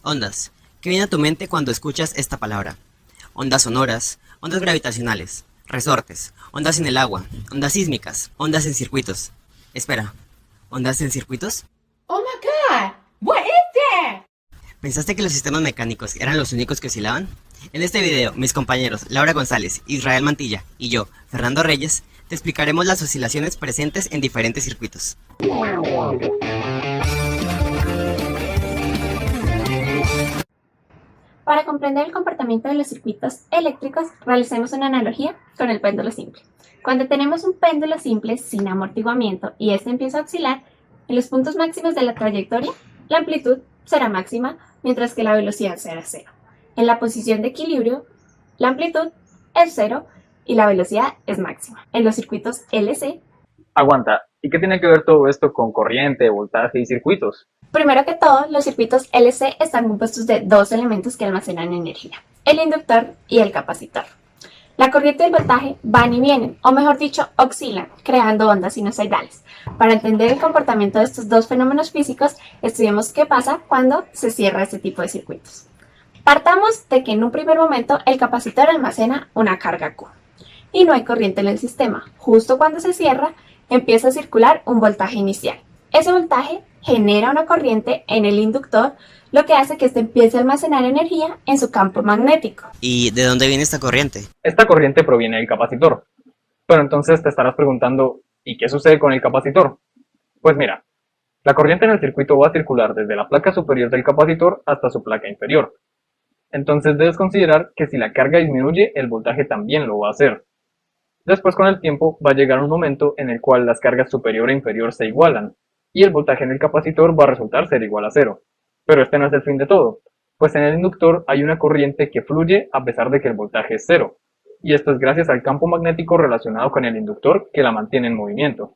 Ondas. ¿Qué viene a tu mente cuando escuchas esta palabra? Ondas sonoras, ondas gravitacionales, resortes, ondas en el agua, ondas sísmicas, ondas en circuitos. Espera, ¿ondas en circuitos? Oh my god, what is that? ¿Pensaste que los sistemas mecánicos eran los únicos que oscilaban? En este video, mis compañeros Laura González, Israel Mantilla y yo, Fernando Reyes, te explicaremos las oscilaciones presentes en diferentes circuitos. Para comprender el comportamiento de los circuitos eléctricos, realicemos una analogía con el péndulo simple. Cuando tenemos un péndulo simple sin amortiguamiento y este empieza a oscilar, en los puntos máximos de la trayectoria, la amplitud será máxima, mientras que la velocidad será cero. En la posición de equilibrio, la amplitud es cero y la velocidad es máxima. En los circuitos LC, Aguanta, ¿y qué tiene que ver todo esto con corriente, voltaje y circuitos? primero que todo, los circuitos LC están compuestos de dos elementos que almacenan energía, el inductor y el capacitor. La corriente y el voltaje van y vienen, o mejor dicho, oscilan, creando ondas sinusoidales. Para entender el comportamiento de estos dos fenómenos físicos, estudiemos qué pasa cuando se cierra este tipo de circuitos. Partamos de que en un primer momento el capacitor almacena una carga Q y no hay corriente en el sistema. Justo cuando se cierra, empieza a circular un voltaje inicial. Ese voltaje genera una corriente en el inductor, lo que hace que éste empiece a almacenar energía en su campo magnético. ¿Y de dónde viene esta corriente? Esta corriente proviene del capacitor. Pero entonces te estarás preguntando, ¿y qué sucede con el capacitor? Pues mira, la corriente en el circuito va a circular desde la placa superior del capacitor hasta su placa inferior. Entonces debes considerar que si la carga disminuye, el voltaje también lo va a hacer. Después, con el tiempo, va a llegar un momento en el cual las cargas superior e inferior se igualan, y el voltaje en el capacitor va a resultar ser igual a cero. Pero este no es el fin de todo, pues en el inductor hay una corriente que fluye a pesar de que el voltaje es cero, y esto es gracias al campo magnético relacionado con el inductor que la mantiene en movimiento.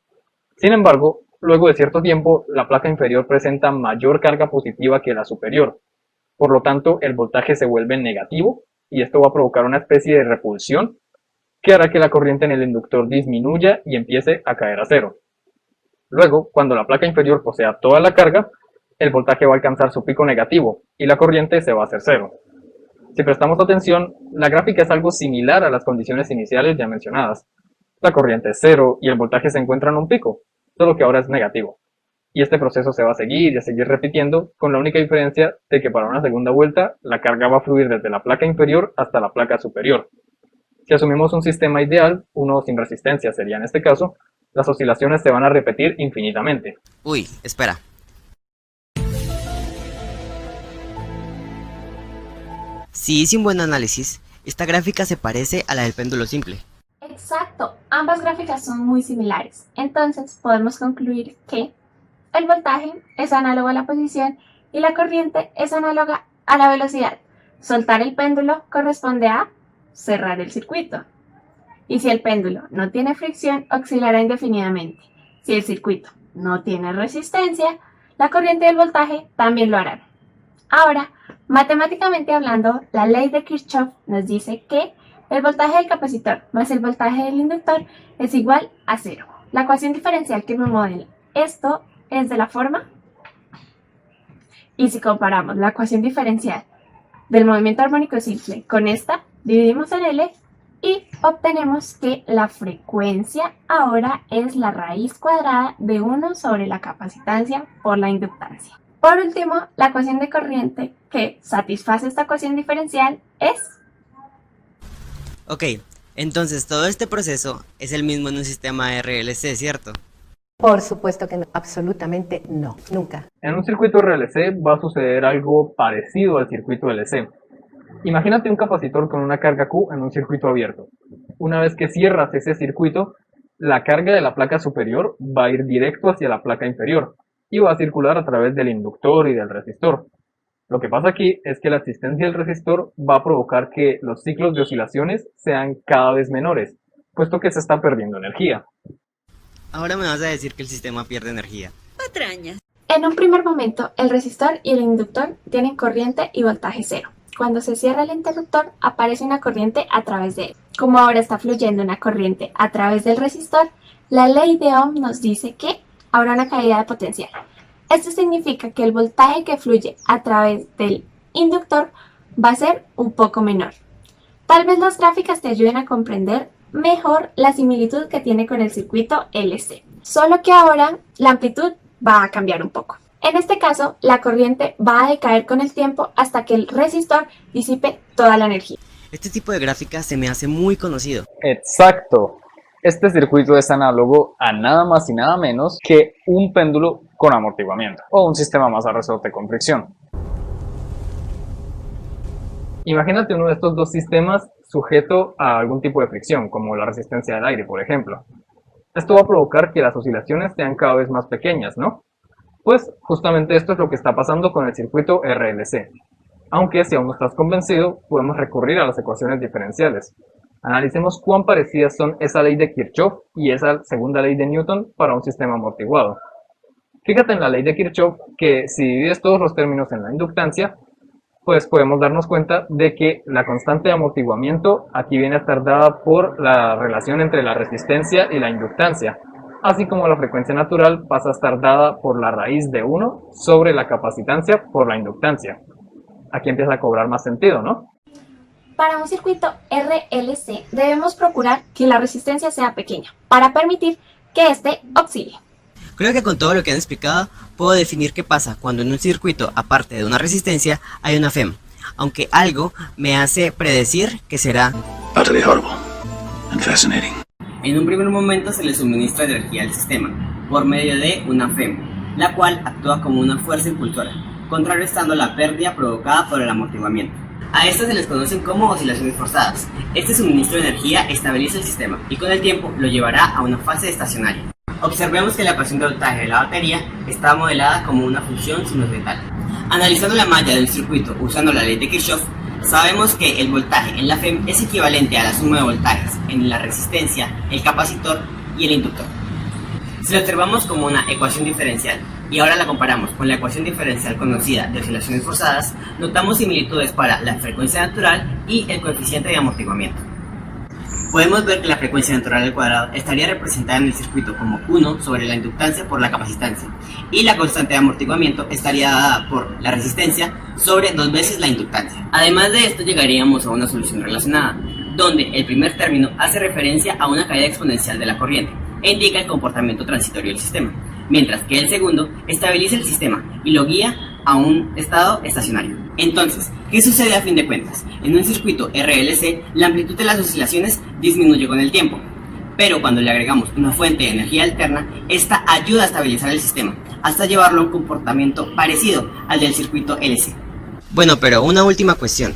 Sin embargo, luego de cierto tiempo, la placa inferior presenta mayor carga positiva que la superior. Por lo tanto, el voltaje se vuelve negativo, y esto va a provocar una especie de repulsión que hará que la corriente en el inductor disminuya y empiece a caer a cero. Luego, cuando la placa inferior posea toda la carga, el voltaje va a alcanzar su pico negativo y la corriente se va a hacer cero. Si prestamos atención, la gráfica es algo similar a las condiciones iniciales ya mencionadas. La corriente es cero y el voltaje se encuentra en un pico, solo que ahora es negativo. Y este proceso se va a seguir y a seguir repitiendo, con la única diferencia de que para una segunda vuelta, la carga va a fluir desde la placa inferior hasta la placa superior. Si asumimos un sistema ideal, uno sin resistencia sería en este caso, las oscilaciones se van a repetir infinitamente. Uy, espera. Si hice un buen análisis, esta gráfica se parece a la del péndulo simple. Exacto, ambas gráficas son muy similares. Entonces podemos concluir que el voltaje es análogo a la posición y la corriente es análoga a la velocidad. Soltar el péndulo corresponde a cerrar el circuito. Y si el péndulo no tiene fricción, oscilará indefinidamente. Si el circuito no tiene resistencia, la corriente y el voltaje también lo harán. Ahora, matemáticamente hablando, la ley de Kirchhoff nos dice que el voltaje del capacitor más el voltaje del inductor es igual a cero. La ecuación diferencial que me modela esto es de la forma. Y si comparamos la ecuación diferencial del movimiento armónico simple con esta, dividimos en L y obtenemos que la frecuencia ahora es la raíz cuadrada de 1 sobre la capacitancia por la inductancia. Por último, la ecuación de corriente que satisface esta ecuación diferencial es... Ok, entonces todo este proceso es el mismo en un sistema RLC, ¿cierto? Por supuesto que no, absolutamente no, nunca. En un circuito RLC va a suceder algo parecido al circuito LC. Imagínate un capacitor con una carga Q en un circuito abierto. Una vez que cierras ese circuito, la carga de la placa superior va a ir directo hacia la placa inferior y va a circular a través del inductor y del resistor. Lo que pasa aquí es que la existencia del resistor va a provocar que los ciclos de oscilaciones sean cada vez menores, puesto que se está perdiendo energía. Ahora me vas a decir que el sistema pierde energía. Patrañas. En un primer momento, el resistor y el inductor tienen corriente y voltaje cero. Cuando se cierra el interruptor, aparece una corriente a través de él. Como ahora está fluyendo una corriente a través del resistor, la ley de Ohm nos dice que habrá una caída de potencial. Esto significa que el voltaje que fluye a través del inductor va a ser un poco menor. Tal vez las gráficas te ayuden a comprender mejor la similitud que tiene con el circuito LC, solo que ahora la amplitud va a cambiar un poco. En este caso, la corriente va a decaer con el tiempo hasta que el resistor disipe toda la energía. Este tipo de gráfica se me hace muy conocido. Exacto. Este circuito es análogo a nada más y nada menos que un péndulo con amortiguamiento o un sistema masa resorte con fricción. Imagínate uno de estos dos sistemas sujeto a algún tipo de fricción, como la resistencia del aire, por ejemplo. Esto va a provocar que las oscilaciones sean cada vez más pequeñas, ¿no? Pues justamente esto es lo que está pasando con el circuito RLC. Aunque si aún no estás convencido, podemos recurrir a las ecuaciones diferenciales. Analicemos cuán parecidas son esa ley de Kirchhoff y esa segunda ley de Newton para un sistema amortiguado. Fíjate en la ley de Kirchhoff que si divides todos los términos en la inductancia, pues podemos darnos cuenta de que la constante de amortiguamiento aquí viene a estar dada por la relación entre la resistencia y la inductancia, así como la frecuencia natural pasa a estar dada por la raíz de 1 sobre la capacitancia por la inductancia. Aquí empieza a cobrar más sentido, ¿no? Para un circuito RLC debemos procurar que la resistencia sea pequeña para permitir que éste oscile. Creo que con todo lo que han explicado, puedo definir qué pasa cuando en un circuito, aparte de una resistencia, hay una FEM, aunque algo me hace predecir que será utterly horrible and fascinating. En un primer momento se le suministra energía al sistema, por medio de una FEM, la cual actúa como una fuerza impulsora, contrarrestando la pérdida provocada por el amortiguamiento. A estas se les conocen como oscilaciones forzadas. Este suministro de energía estabiliza el sistema y con el tiempo lo llevará a una fase estacionaria. Observemos que la ecuación de voltaje de la batería está modelada como una función sinusoidal. Analizando la malla del circuito usando la ley de Kirchhoff, sabemos que el voltaje en la FEM es equivalente a la suma de voltajes en la resistencia, el capacitor y el inductor. Si lo observamos como una ecuación diferencial y ahora la comparamos con la ecuación diferencial conocida de oscilaciones forzadas, notamos similitudes para la frecuencia natural y el coeficiente de amortiguamiento. Podemos ver que la frecuencia natural al cuadrado estaría representada en el circuito como 1 sobre la inductancia por la capacitancia y la constante de amortiguamiento estaría dada por la resistencia sobre 2 veces la inductancia. Además de esto llegaríamos a una solución relacionada, donde el primer término hace referencia a una caída exponencial de la corriente e indica el comportamiento transitorio del sistema, mientras que el segundo estabiliza el sistema y lo guía a un estado estacionario. Entonces, ¿qué sucede a fin de cuentas? En un circuito RLC, la amplitud de las oscilaciones disminuye con el tiempo, pero cuando le agregamos una fuente de energía alterna, esta ayuda a estabilizar el sistema, hasta llevarlo a un comportamiento parecido al del circuito LC. Bueno, pero una última cuestión.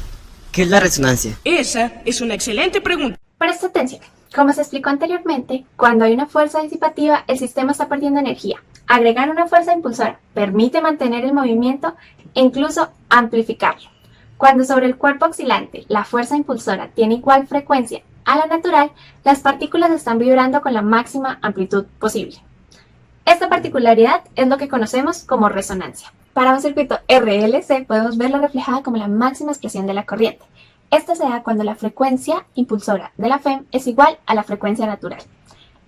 ¿Qué es la resonancia? Esa es una excelente pregunta. Presta atención. Como se explicó anteriormente, cuando hay una fuerza disipativa, el sistema está perdiendo energía. Agregar una fuerza impulsora permite mantener el movimiento e incluso amplificarlo. Cuando sobre el cuerpo oscilante la fuerza impulsora tiene igual frecuencia a la natural, las partículas están vibrando con la máxima amplitud posible. Esta particularidad es lo que conocemos como resonancia. Para un circuito RLC podemos verlo reflejada como la máxima expresión de la corriente. Esta se da cuando la frecuencia impulsora de la FEM es igual a la frecuencia natural,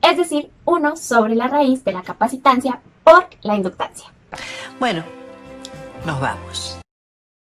es decir, 1 sobre la raíz de la capacitancia por la inductancia. Bueno, nos vamos.